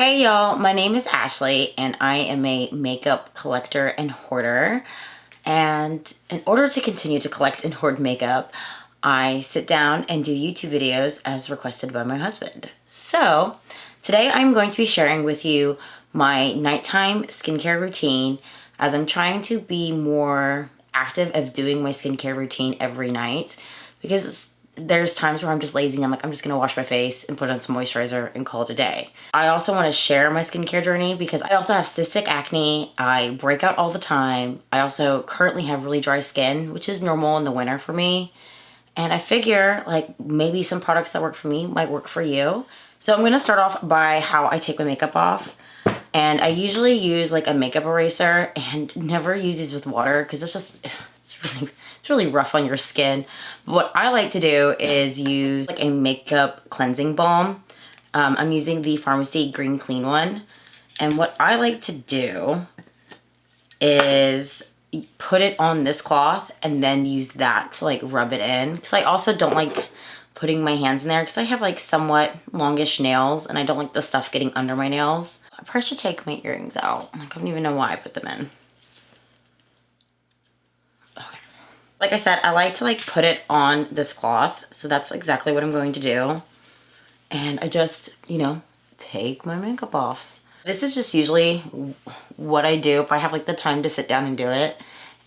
Hey y'all, my name is Ashley and I am a makeup collector and hoarder. And in order to continue to collect and hoard makeup, I sit down and do YouTube videos as requested by my husband. So today I'm going to be sharing with you my nighttime skincare routine as I'm trying to be more active of doing my skincare routine every night because there's times where I'm just lazy and I'm just gonna wash my face and put on some moisturizer and call it a day. I also want to share my skincare journey because I also have cystic acne. I break out all the time. I also currently have really dry skin, which is normal in the winter for me. And I figure like maybe some products that work for me might work for you. So I'm gonna start off by how I take my makeup off. And I usually use like a makeup eraser and never use these with water because it's really rough on your skin. But what I like to do is use like a makeup cleansing balm. I'm using the Farmacy Green Clean one. And what I like to do is put it on this cloth and then use that to like rub it in. Because I also don't like putting my hands in there because I have like somewhat longish nails and I don't like the stuff getting under my nails. I probably should take my earrings out. I don't even know why I put them in. Okay. Like I said, I like to like put it on this cloth. So that's exactly what I'm going to do. And I just, take my makeup off. This is just usually what I do if I have like the time to sit down and do it.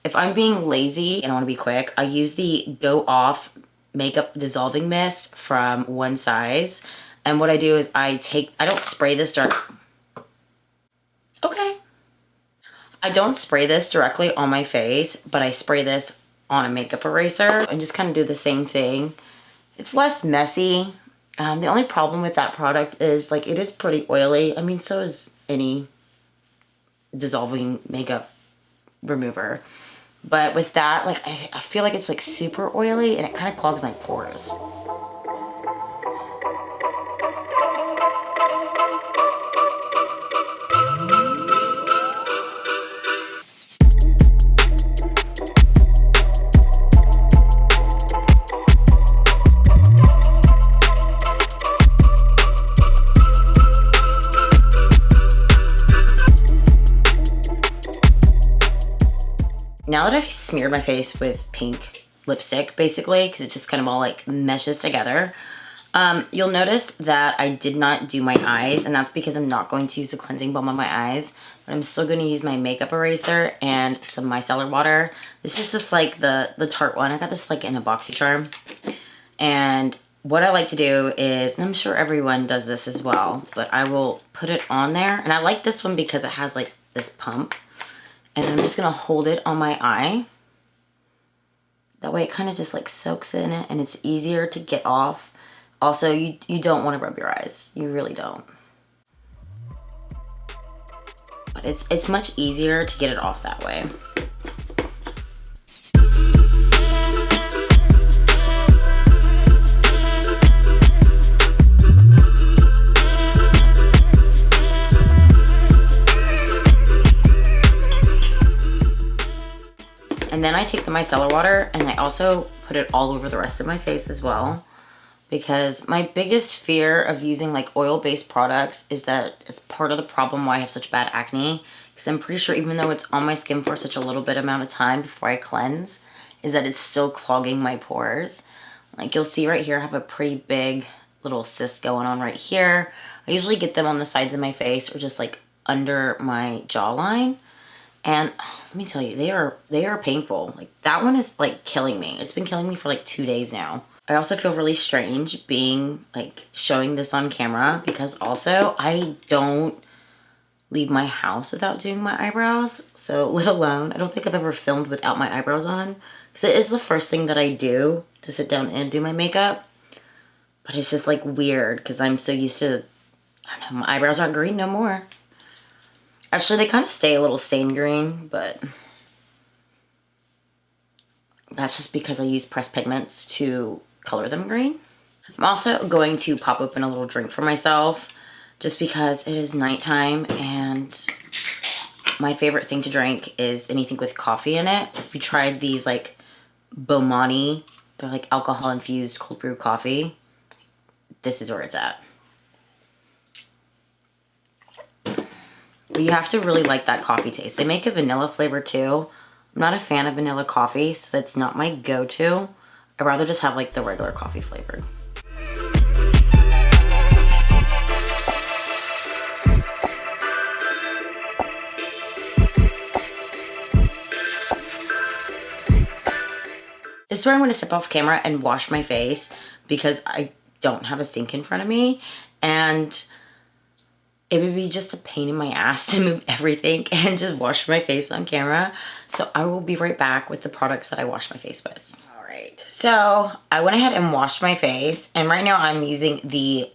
If I'm being lazy and I want to be quick, I use the Go Off Makeup Dissolving Mist from One Size. And what I do is I don't spray this Okay. I don't spray this directly on my face, but I spray this on a makeup eraser and just kind of do the same thing. It's less messy. The only problem with that product is like it is pretty oily. I mean, so is any dissolving makeup remover. But with that, like I feel like it's like super oily and it kind of clogs my pores. Now that I've smeared my face with pink lipstick, basically, because it just kind of all like meshes together, you'll notice that I did not do my eyes, and that's because I'm not going to use the cleansing balm on my eyes, but I'm still going to use my makeup eraser and some micellar water. This is just like the Tarte one. I got this like in a BoxyCharm. And what I like to do is, and I'm sure everyone does this as well, but I will put it on there. And I like this one because it has like this pump. And I'm just gonna hold it on my eye. That way it kind of just like soaks in it and it's easier to get off. Also, you don't want to rub your eyes. You really don't. But it's much easier to get it off that way. And then I take the micellar water and I also put it all over the rest of my face as well. Because my biggest fear of using like oil-based products is that it's part of the problem why I have such bad acne. Because I'm pretty sure even though it's on my skin for such a little bit amount of time before I cleanse, is that it's still clogging my pores. Like you'll see right here, I have a pretty big little cyst going on right here. I usually get them on the sides of my face or just like under my jawline. And let me tell you, they are painful. Like that one is like killing me. It's been killing me for like 2 days now. I also feel really strange being like showing this on camera because also I don't leave my house without doing my eyebrows. So let alone, I don't think I've ever filmed without my eyebrows on. Because it is the first thing that I do to sit down and do my makeup. But it's just like weird because I'm so used to, I don't know, my eyebrows aren't green no more. Actually, they kind of stay a little stain green, but that's just because I use pressed pigments to color them green. I'm also going to pop open a little drink for myself just because it is nighttime and my favorite thing to drink is anything with coffee in it. If you tried these like Bomani, they're like alcohol infused cold brew coffee, this is where it's at. But you have to really like that coffee taste. They make a vanilla flavor too. I'm not a fan of vanilla coffee, so that's not my go-to. I'd rather just have like the regular coffee flavor. This is where I'm going to step off camera and wash my face because I don't have a sink in front of me, and it would be just a pain in my ass to move everything and just wash my face on camera. So I will be right back with the products that I wash my face with. All right, so I went ahead and washed my face, and right now I'm using the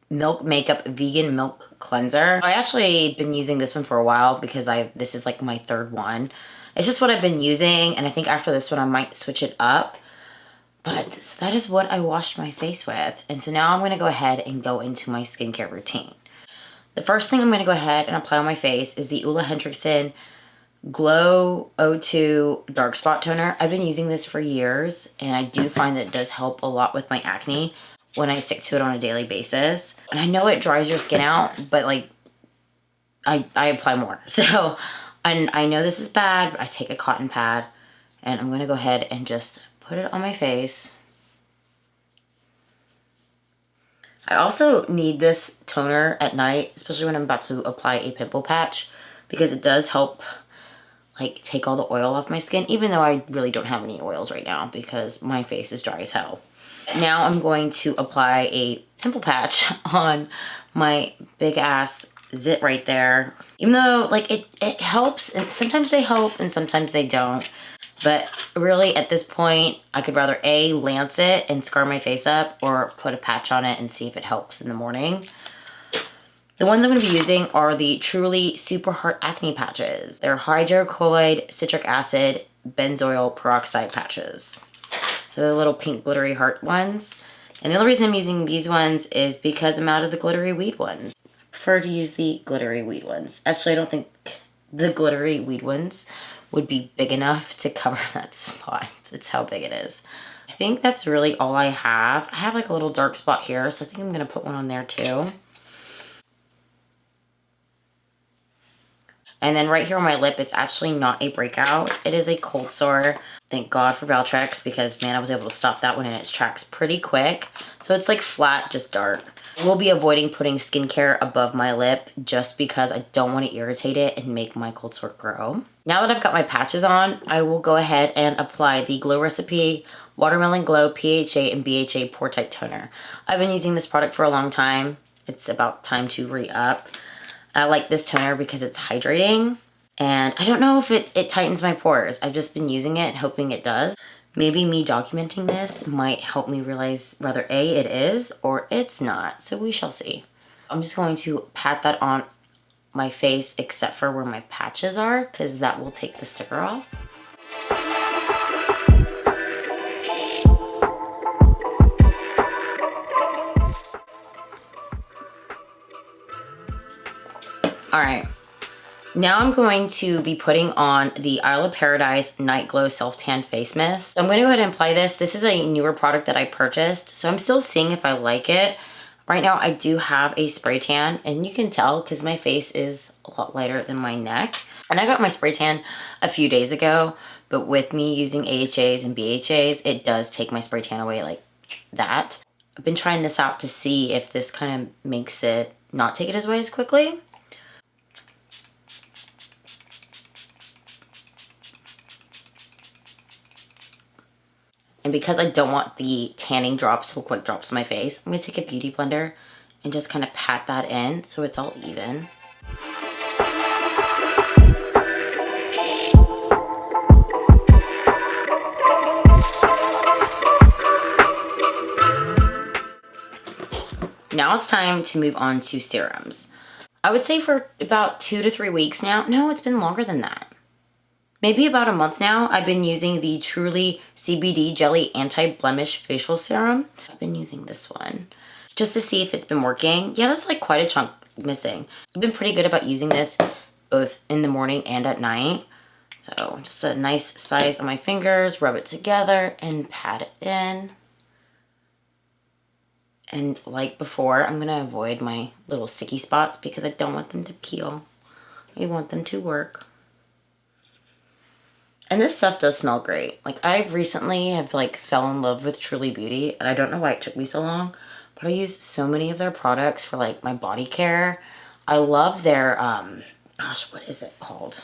Milk Makeup Vegan Milk Cleanser. I actually been using this one for a while because this is like my third one. It's just what I've been using, and I think after this one I might switch it up. But so that is what I washed my face with. And so now I'm going to go ahead and go into my skincare routine. The first thing I'm going to go ahead and apply on my face is the Hendrickson Glow O2 Dark Spot Toner. I've been using this for years, and I do find that it does help a lot with my acne when I stick to it on a daily basis. And I know it dries your skin out, but like I apply more. So, and I know this is bad, but I take a cotton pad and I'm going to go ahead and just put it on my face. I also need this toner at night, especially when I'm about to apply a pimple patch, because it does help like take all the oil off my skin, even though I really don't have any oils right now because my face is dry as hell. Now I'm going to apply a pimple patch on my big ass zit right there. Even though like it helps, and sometimes they help and sometimes they don't. But really at this point, I could rather A, lance it and scar my face up, or put a patch on it and see if it helps in the morning. The ones I'm going to be using are the Truly Super Heart Acne Patches. They're hydrocolloid citric acid benzoyl peroxide patches. So they're little pink glittery heart ones. And the only reason I'm using these ones is because I'm out of the glittery weed ones. I prefer to use the glittery weed ones. Actually, I don't think the glittery weed ones would be big enough to cover that spot. It's how big it is. I think that's really all I have. I have like a little dark spot here, so I think I'm going to put one on there too. And then right here on my lip, it's actually not a breakout. It is a cold sore. Thank God for Valtrex, because man, I was able to stop that one in its tracks pretty quick. So it's like flat, just dark. I will be avoiding putting skincare above my lip just because I don't want to irritate it and make my cold sore grow. Now that I've got my patches on, I will go ahead and apply the Glow Recipe Watermelon Glow PHA and BHA Pore-TIght Toner. I've been using this product for a long time. It's about time to re-up. I like this toner because it's hydrating, and I don't know if it tightens my pores. I've just been using it, hoping it does. Maybe me documenting this might help me realize whether A, it is, or it's not. So we shall see. I'm just going to pat that on my face except for where my patches are, because that will take the sticker off. All right, now I'm going to be putting on the Isle of Paradise Night Glow Self Tan Face Mist. So I'm going to go ahead and apply this. This is a newer product that I purchased, so I'm still seeing if I like it. Right now I do have a spray tan, and you can tell because my face is a lot lighter than my neck. And I got my spray tan a few days ago, but with me using AHAs and BHAs, it does take my spray tan away like that. I've been trying this out to see if this kind of makes it not take it away as quickly. And because I don't want the tanning drops to look like drops on my face, I'm going to take a beauty blender and just kind of pat that in so it's all even. Now it's time to move on to serums. I would say for about 2 to 3 weeks now. No, it's been longer than that. Maybe about a month now, I've been using the Truly CBD Jelly Anti-Blemish Facial Serum. I've been using this one just to see if it's been working. Yeah, there's like quite a chunk missing. I've been pretty good about using this both in the morning and at night. So just a nice size on my fingers, rub it together and pat it in. And like before, I'm gonna avoid my little sticky spots because I don't want them to peel. you want them to work. And this stuff does smell great. Like, I recently have like fell in love with Truly Beauty, and I don't know why it took me so long, but I use so many of their products for like my body care. I love their, gosh, what is it called?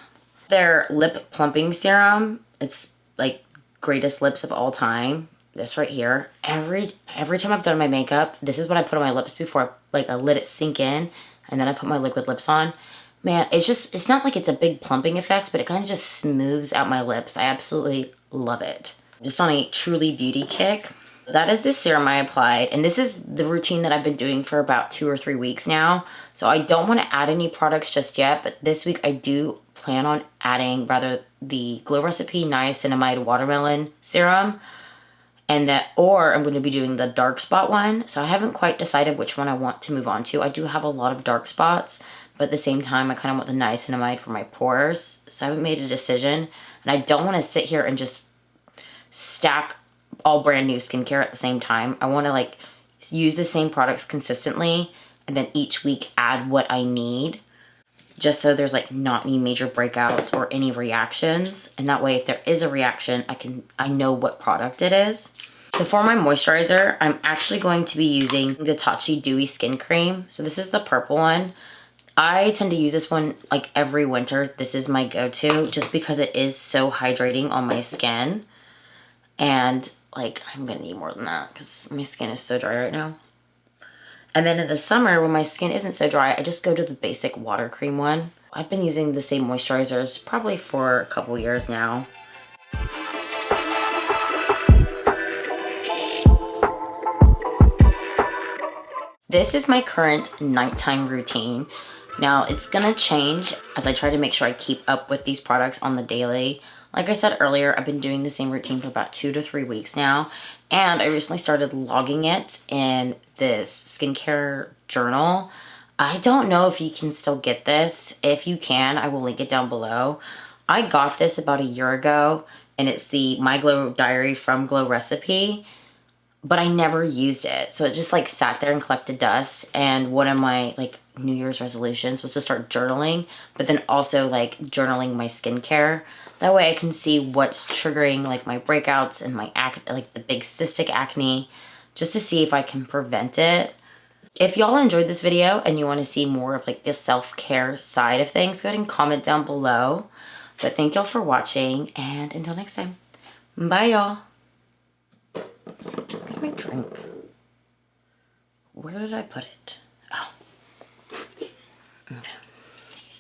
Their lip plumping serum. It's like greatest lips of all time. This right here. Every time I've done my makeup, this is what I put on my lips before I let it sink in, and then I put my liquid lips on. Man, it's not like it's a big plumping effect, but it kind of just smooths out my lips. I absolutely love it. Just on a Truly Beauty kick. That is the serum I applied, and this is the routine that I've been doing for about 2 or 3 weeks now. So I don't want to add any products just yet, but this week I do plan on adding the Glow Recipe Niacinamide Watermelon Serum, or I'm going to be doing the dark spot one. So I haven't quite decided which one I want to move on to. I do have a lot of dark spots, but at the same time, I kind of want the niacinamide for my pores. So I haven't made a decision, and I don't want to sit here and just stack all brand new skincare at the same time. I want to like use the same products consistently, and then each week add what I need, just so there's like not any major breakouts or any reactions. And that way, if there is a reaction, I know what product it is. So for my moisturizer, I'm actually going to be using the Tatcha Dewy Skin Cream. So this is the purple one. I tend to use this one like every winter. This is my go-to just because it is so hydrating on my skin. And like, I'm gonna need more than that because my skin is so dry right now. And then in the summer, when my skin isn't so dry, I just go to the basic water cream one. I've been using the same moisturizers probably for a couple years now. This is my current nighttime routine. Now, it's gonna change as I try to make sure I keep up with these products on the daily. Like I said earlier, I've been doing the same routine for about 2 to 3 weeks now, and I recently started logging it in this skincare journal. I don't know if you can still get this. If you can, I will link it down below. I got this about a year ago, and it's the My Glow Diary from Glow Recipe, but I never used it. So it just like sat there and collected dust. And one of my like New Year's resolutions was to start journaling, but then also like journaling my skincare. That way I can see what's triggering like my breakouts and my acne, like the big cystic acne, just to see if I can prevent it. If y'all enjoyed this video and you want to see more of like the self-care side of things, go ahead and comment down below. But thank y'all for watching, and until next time, bye y'all. Where's my drink? Where did I put it?